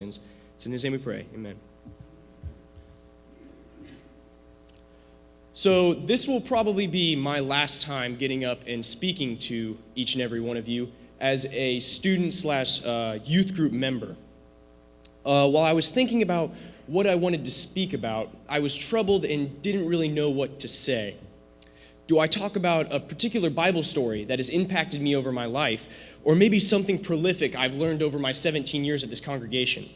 It's in his name we pray. Amen. So this will probably be my last time getting up and speaking to each and every one of you as a student/youth group member. While I was thinking about what I wanted to speak about, I was troubled and didn't really know what to say. Do I talk about a particular Bible story that has impacted me over my life, or maybe something prolific I've learned over my 17 years at this congregation?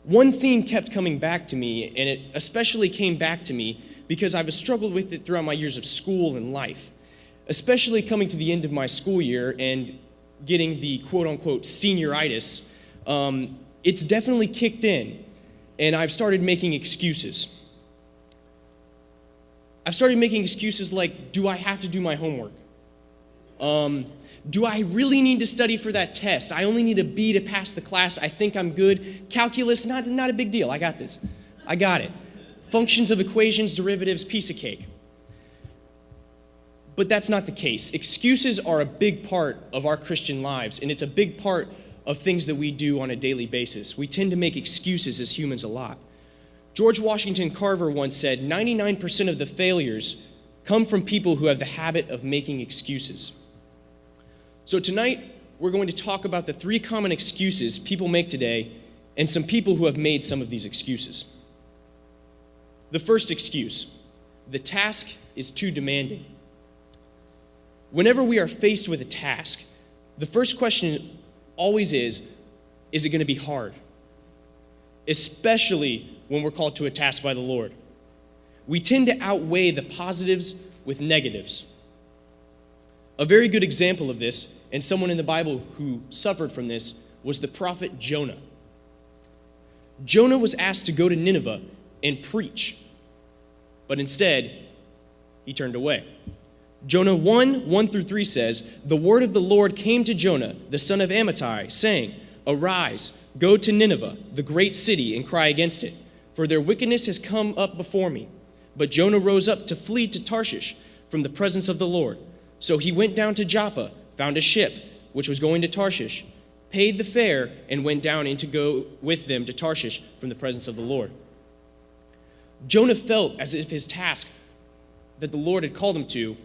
One theme kept coming back to me, and it especially came back to me because I've struggled with it throughout my years of school and life, especially coming to the end of my school year and getting the quote-unquote senioritis. It's definitely kicked in, and I've started making excuses. I've started making excuses like, do I have to do my homework? Do I really need to study for that test? I only need a B to pass the class. I think I'm good. Calculus, not a big deal. I got this. I got it. Functions of equations, derivatives, piece of cake. But that's not the case. Excuses are a big part of our Christian lives, and it's a big part of things that we do on a daily basis. We tend to make excuses as humans a lot. George Washington Carver once said, 99% of the failures come from people who have the habit of making excuses. So tonight, we're going to talk about the 3 common excuses people make today and some people who have made some of these excuses. The first excuse, the task is too demanding. Whenever we are faced with a task, the first question always is it going to be hard? Especially when we're called to a task by the Lord. We tend to outweigh the positives with negatives. A very good example of this, and someone in the Bible who suffered from this, was the prophet Jonah. Jonah was asked to go to Nineveh and preach, but instead, he turned away. Jonah 1:1-3 says, "The word of the Lord came to Jonah, the son of Amittai, saying, Arise, go to Nineveh, the great city, and cry against it, for their wickedness has come up before me. But Jonah rose up to flee to Tarshish from the presence of the Lord. So he went down to Joppa, found a ship, which was going to Tarshish, paid the fare, and went down to go with them to Tarshish from the presence of the Lord." Jonah felt as if his task that the Lord had called him to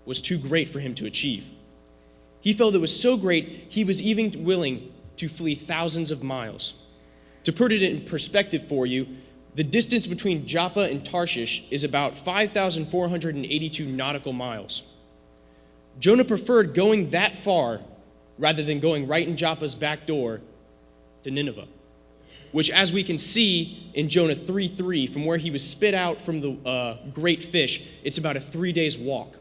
was too great for him to achieve. He felt it was so great, he was even willing to flee thousands of miles. To put it in perspective for you, the distance between Joppa and Tarshish is about 5,482 nautical miles. Jonah preferred going that far rather than going right in Joppa's back door to Nineveh, which, as we can see in Jonah 3:3, from where he was spit out from the great fish, it's about a 3 days walk.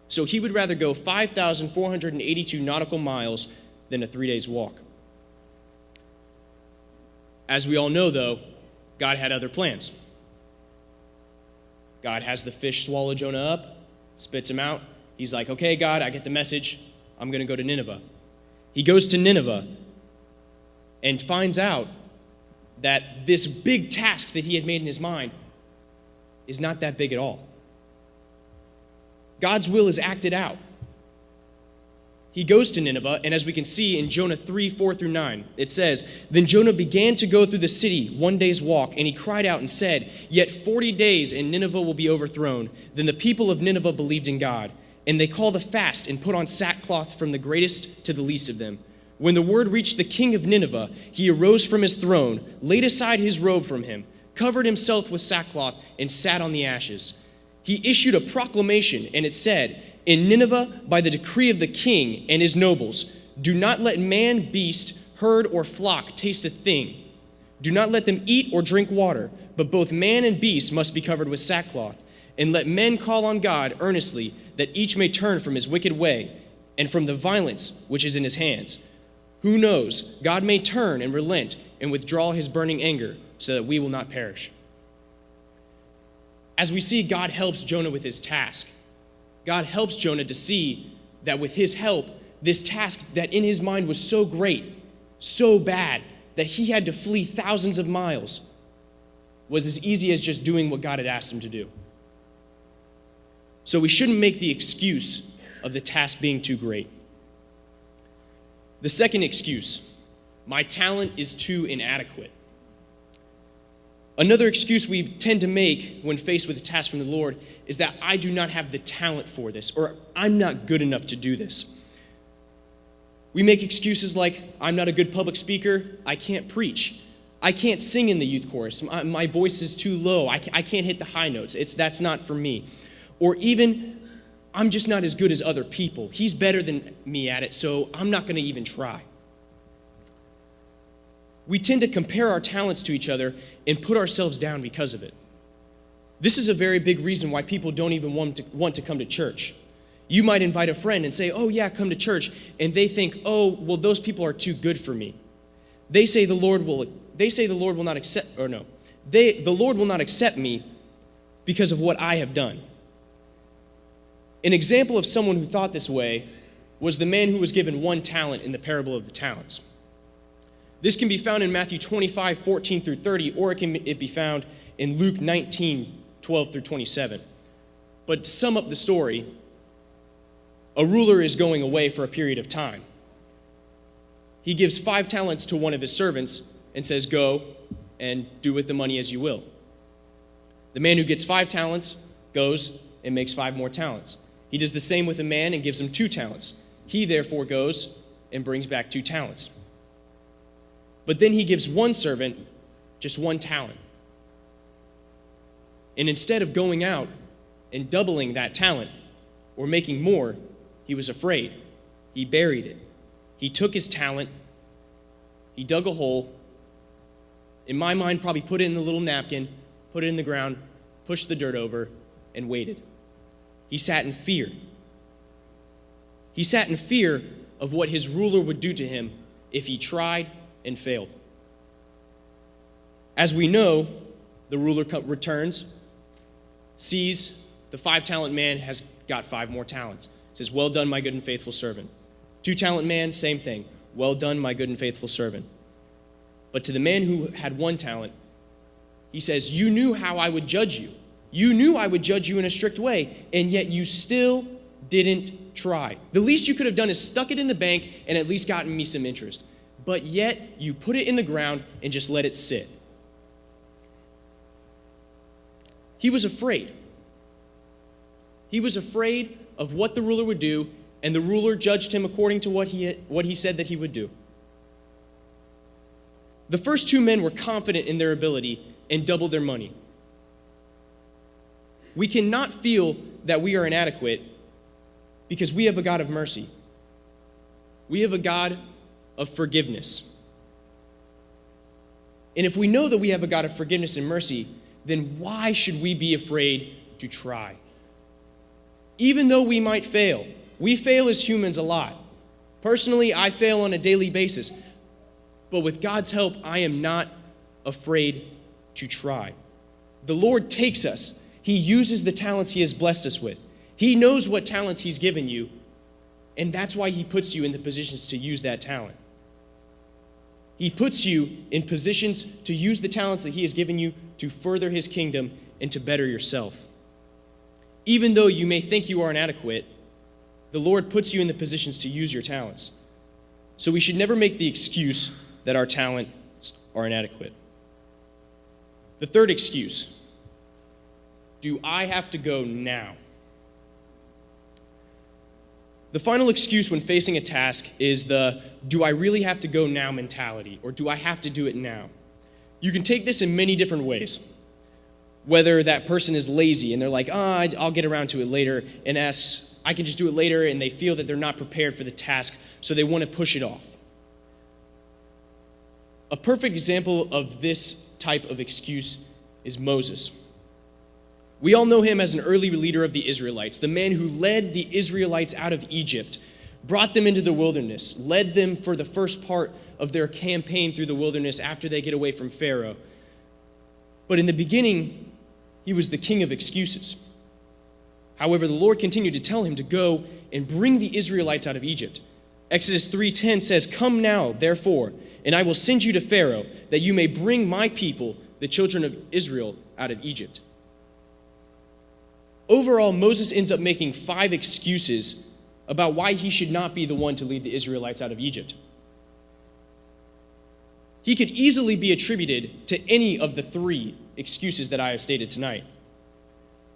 So he would rather go 5,482 nautical miles than a 3 days walk. As we all know, though, God had other plans. God has the fish swallow Jonah up, spits him out. He's like, okay, God, I get the message. I'm going to go to Nineveh. He goes to Nineveh and finds out that this big task that he had made in his mind is not that big at all. God's will is acted out. He goes to Nineveh, and as we can see in Jonah 3:4-9, it says, "Then Jonah began to go through the city 1 day's walk, and he cried out and said, Yet 40 days and Nineveh will be overthrown. Then the people of Nineveh believed in God, and they called a fast and put on sackcloth from the greatest to the least of them. When the word reached the king of Nineveh, he arose from his throne, laid aside his robe from him, covered himself with sackcloth, and sat on the ashes. He issued a proclamation, and it said, In Nineveh, by the decree of the king and his nobles, do not let man, beast, herd, or flock taste a thing. Do not let them eat or drink water, but both man and beast must be covered with sackcloth. And let men call on God earnestly, that each may turn from his wicked way and from the violence which is in his hands. Who knows, God may turn and relent and withdraw his burning anger, so that we will not perish." As we see, God helps Jonah with his task. God helps Jonah to see that with his help, this task that in his mind was so great, so bad, that he had to flee thousands of miles, was as easy as just doing what God had asked him to do. So we shouldn't make the excuse of the task being too great. The second excuse, My talent is too inadequate. Another excuse we tend to make when faced with a task from the Lord is that I do not have the talent for this, or I'm not good enough to do this. We make excuses like, I'm not a good public speaker, I can't preach. I can't sing in the youth chorus, my voice is too low, I can't hit the high notes, that's not for me. Or even, I'm just not as good as other people. He's better than me at it, so I'm not going to even try. We tend to compare our talents to each other and put ourselves down because of it. This is a very big reason why people don't even want to come to church. You might invite a friend and say, oh yeah, come to church, and they think, oh, well, those people are too good for me. The Lord will not accept me because of what I have done. An example of someone who thought this way was the man who was given 1 talent in the parable of the talents. This can be found in Matthew 25, 14 through 30, or it can be found in Luke 19, 12 through 27. But to sum up the story, a ruler is going away for a period of time. He gives 5 talents to one of his servants and says, go and do with the money as you will. The man who gets 5 talents goes and makes 5 more talents. He does the same with a man and gives him 2 talents. He therefore goes and brings back 2 talents. But then he gives one servant just 1 talent. And instead of going out and doubling that talent or making more, he was afraid. He buried it. He took his talent, he dug a hole, in my mind probably put it in the little napkin, put it in the ground, pushed the dirt over, and waited. He sat in fear. He sat in fear of what his ruler would do to him if he tried and failed. As we know, the ruler returns, sees the 5-talent man has got 5 more talents. Says, well done, my good and faithful servant. 2-talent man, same thing. Well done, my good and faithful servant. But to the man who had 1 talent, he says, you knew how I would judge you. You knew I would judge you in a strict way, and yet you still didn't try. The least you could have done is stuck it in the bank and at least gotten me some interest. But yet you put it in the ground and just let it sit. He was afraid. He was afraid of what the ruler would do, and the ruler judged him according to what he said that he would do. The first 2 men were confident in their ability and doubled their money. We cannot feel that we are inadequate because we have a God of mercy. We have a God of forgiveness. And if we know that we have a God of forgiveness and mercy, then why should we be afraid to try? Even though we might fail, we fail as humans a lot. Personally, I fail on a daily basis. But with God's help, I am not afraid to try. The Lord takes us. He uses the talents he has blessed us with. He knows what talents he's given you, and that's why he puts you in the positions to use that talent. He puts you in positions to use the talents that he has given you to further his kingdom and to better yourself. Even though you may think you are inadequate, the Lord puts you in the positions to use your talents. So we should never make the excuse that our talents are inadequate. The third excuse: do I have to go now? The final excuse when facing a task is the do I really have to go now mentality, or do I have to do it now? You can take this in many different ways. Whether that person is lazy and they're like, I'll get around to it later, and I can just do it later, and they feel that they're not prepared for the task, so they want to push it off. A perfect example of this type of excuse is Moses. We all know him as an early leader of the Israelites, the man who led the Israelites out of Egypt, brought them into the wilderness, led them for the first part of their campaign through the wilderness after they get away from Pharaoh. But in the beginning, he was the king of excuses. However, the Lord continued to tell him to go and bring the Israelites out of Egypt. Exodus 3:10 says, "Come now, therefore, and I will send you to Pharaoh, that you may bring my people, the children of Israel, out of Egypt." Overall, Moses ends up making 5 excuses about why he should not be the one to lead the Israelites out of Egypt. He could easily be attributed to any of the 3 excuses that I have stated tonight.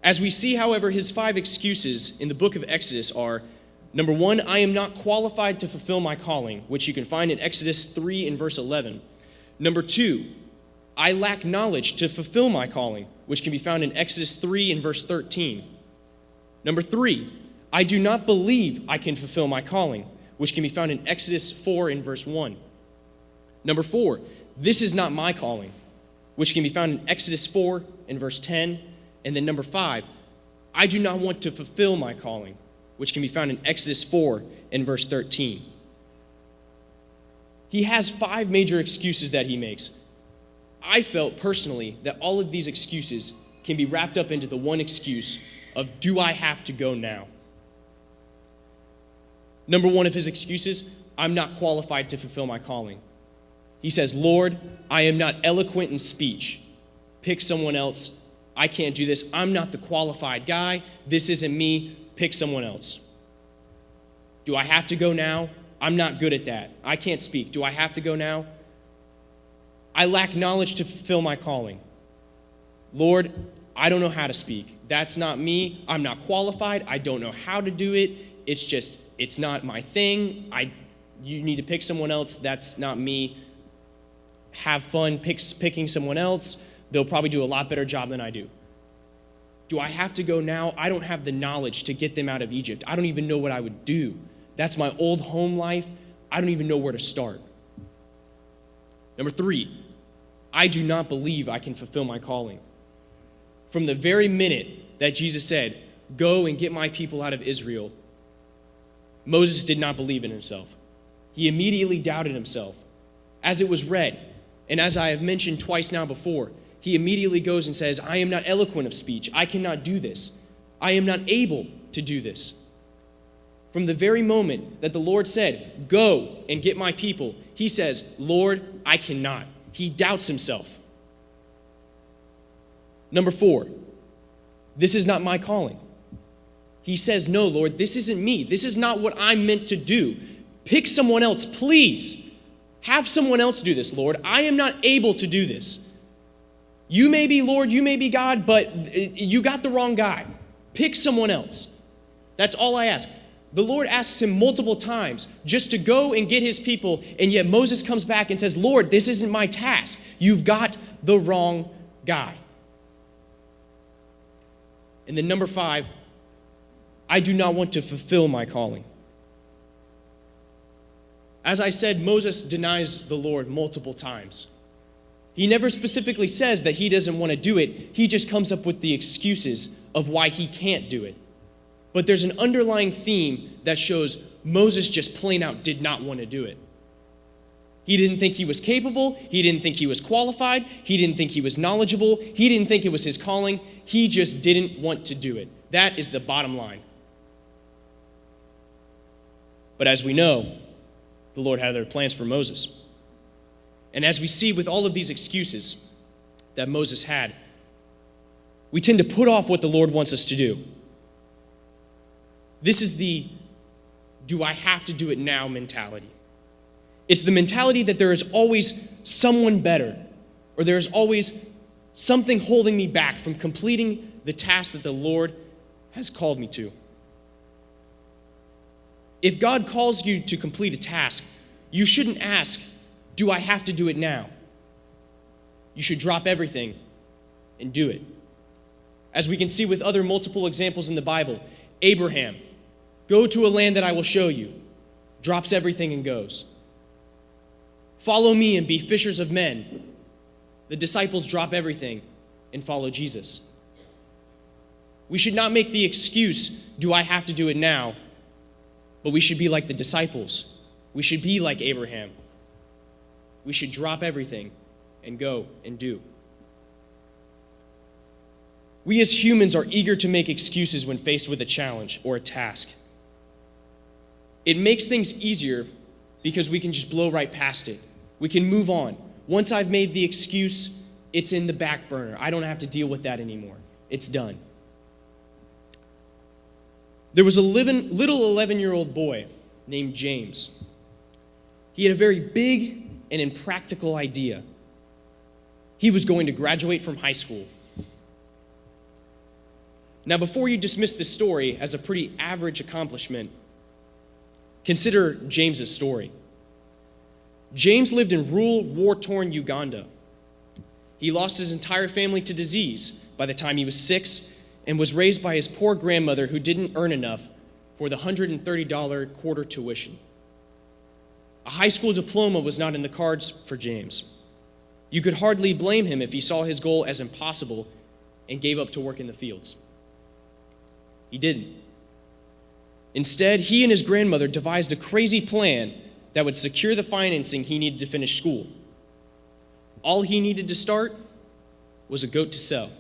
As we see, however, his 5 excuses in the book of Exodus are, number 1, I am not qualified to fulfill my calling, which you can find in Exodus 3 and verse 11. Number 2, I lack knowledge to fulfill my calling, which can be found in Exodus 3 and verse 13. Number 3, I do not believe I can fulfill my calling, which can be found in Exodus 4 and verse 1. Number 4, this is not my calling, which can be found in Exodus 4 and verse 10. And then number 5, I do not want to fulfill my calling, which can be found in Exodus 4 and verse 13. He has 5 major excuses that he makes. I felt personally that all of these excuses can be wrapped up into the one excuse of, do I have to go now? Number 1 of his excuses, I'm not qualified to fulfill my calling. He says, Lord, I am not eloquent in speech. Pick someone else. I can't do this. I'm not the qualified guy. This isn't me. Pick someone else. Do I have to go now? I'm not good at that. I can't speak. Do I have to go now? I lack knowledge to fulfill my calling. Lord, I don't know how to speak. That's not me. I'm not qualified. I don't know how to do it. It's not my thing. You need to pick someone else. That's not me. Have fun picking someone else. They'll probably do a lot better job than I do. Do I have to go now? I don't have the knowledge to get them out of Egypt. I don't even know what I would do. That's my old home life. I don't even know where to start. Number 3, I do not believe I can fulfill my calling. From the very minute that Jesus said, go and get my people out of Israel, Moses did not believe in himself. He immediately doubted himself. As it was read, and as I have mentioned twice now before, he immediately goes and says, I am not eloquent of speech. I cannot do this. I am not able to do this. From the very moment that the Lord said, go and get my people, he says, Lord, I cannot. He doubts himself. Number 4, this is not my calling. He says, no, Lord, this isn't me. This is not what I'm meant to do. Pick someone else, please. Have someone else do this, Lord. I am not able to do this. You may be Lord, you may be God, but you got the wrong guy. Pick someone else. That's all I ask. The Lord asks him multiple times just to go and get his people, and yet Moses comes back and says, Lord, this isn't my task. You've got the wrong guy. And then number 5, I do not want to fulfill my calling. As I said, Moses denies the Lord multiple times. He never specifically says that he doesn't want to do it. He just comes up with the excuses of why he can't do it. But there's an underlying theme that shows Moses just plain out did not want to do it. He didn't think he was capable. He didn't think he was qualified. He didn't think he was knowledgeable. He didn't think it was his calling. He just didn't want to do it. That is the bottom line. But as we know, the Lord had other plans for Moses. And as we see with all of these excuses that Moses had, we tend to put off what the Lord wants us to do. This is the do I have to do it now mentality. It's the mentality that there is always someone better, or there is always something holding me back from completing the task that the Lord has called me to. If God calls you to complete a task, you shouldn't ask, do I have to do it now? You should drop everything and do it. As we can see with other multiple examples in the Bible, Abraham, go to a land that I will show you, drops everything and goes. Follow me and be fishers of men. The disciples drop everything and follow Jesus. We should not make the excuse, do I have to do it now? But we should be like the disciples. We should be like Abraham. We should drop everything and go and do. We as humans are eager to make excuses when faced with a challenge or a task. It makes things easier because we can just blow right past it. We can move on. Once I've made the excuse, it's in the back burner. I don't have to deal with that anymore. It's done. There was a little 11-year-old boy named James. He had a very big and impractical idea. He was going to graduate from high school. Now, before you dismiss this story as a pretty average accomplishment, consider James's story. James lived in rural, war-torn Uganda. He lost his entire family to disease by the time he was 6 and was raised by his poor grandmother who didn't earn enough for the $130 quarter tuition. A high school diploma was not in the cards for James. You could hardly blame him if he saw his goal as impossible and gave up to work in the fields. He didn't. Instead, he and his grandmother devised a crazy plan that would secure the financing he needed to finish school. All he needed to start was a goat to sell.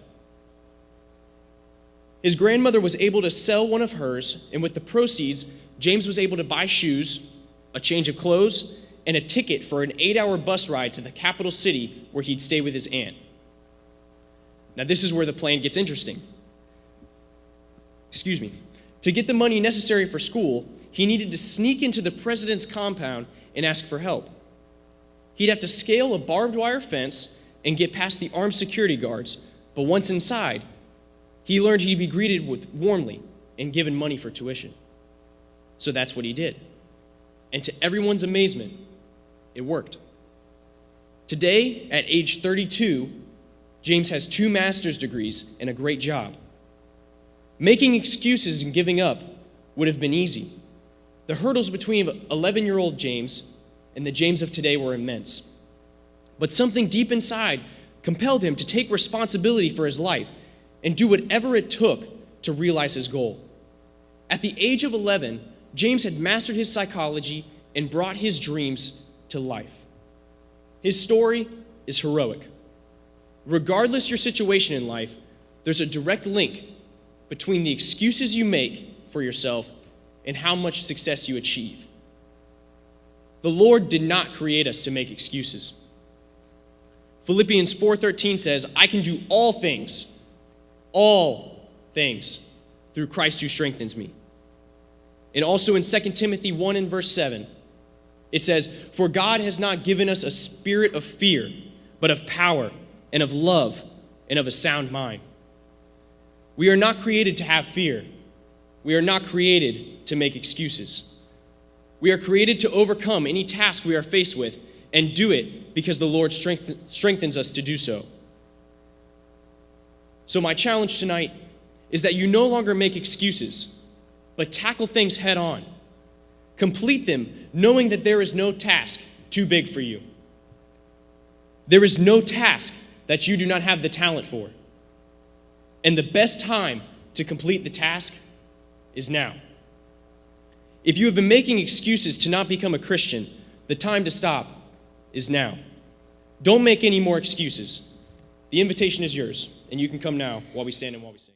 His grandmother was able to sell one of hers, and with the proceeds, James was able to buy shoes, a change of clothes, and a ticket for an 8-hour bus ride to the capital city where he'd stay with his aunt. Now, this is where the plan gets interesting. To get the money necessary for school, he needed to sneak into the president's compound and ask for help. He'd have to scale a barbed wire fence and get past the armed security guards, but once inside, he learned he'd be greeted warmly and given money for tuition. So that's what he did. And to everyone's amazement, it worked. Today, at age 32, James has 2 master's degrees and a great job. Making excuses and giving up would have been easy. The hurdles between 11-year-old James and the James of today were immense. But something deep inside compelled him to take responsibility for his life and do whatever it took to realize his goal. At the age of 11, James had mastered his psychology and brought his dreams to life. His story is heroic. Regardless your situation in life, there's a direct link between the excuses you make for yourself and how much success you achieve. The Lord did not create us to make excuses. Philippians 4:13 says, I can do all things, through Christ who strengthens me. And also in 2 Timothy 1 and verse 7, it says, for God has not given us a spirit of fear, but of power and of love and of a sound mind. We are not created to have fear. We are not created to make excuses. We are created to overcome any task we are faced with and do it because the Lord strengthens us to do so. So my challenge tonight is that you no longer make excuses, but tackle things head on. Complete them knowing that there is no task too big for you. There is no task that you do not have the talent for. And the best time to complete the task is now. If you have been making excuses to not become a Christian, the time to stop is now. Don't make any more excuses. The invitation is yours, and you can come now while we stand and while we sing.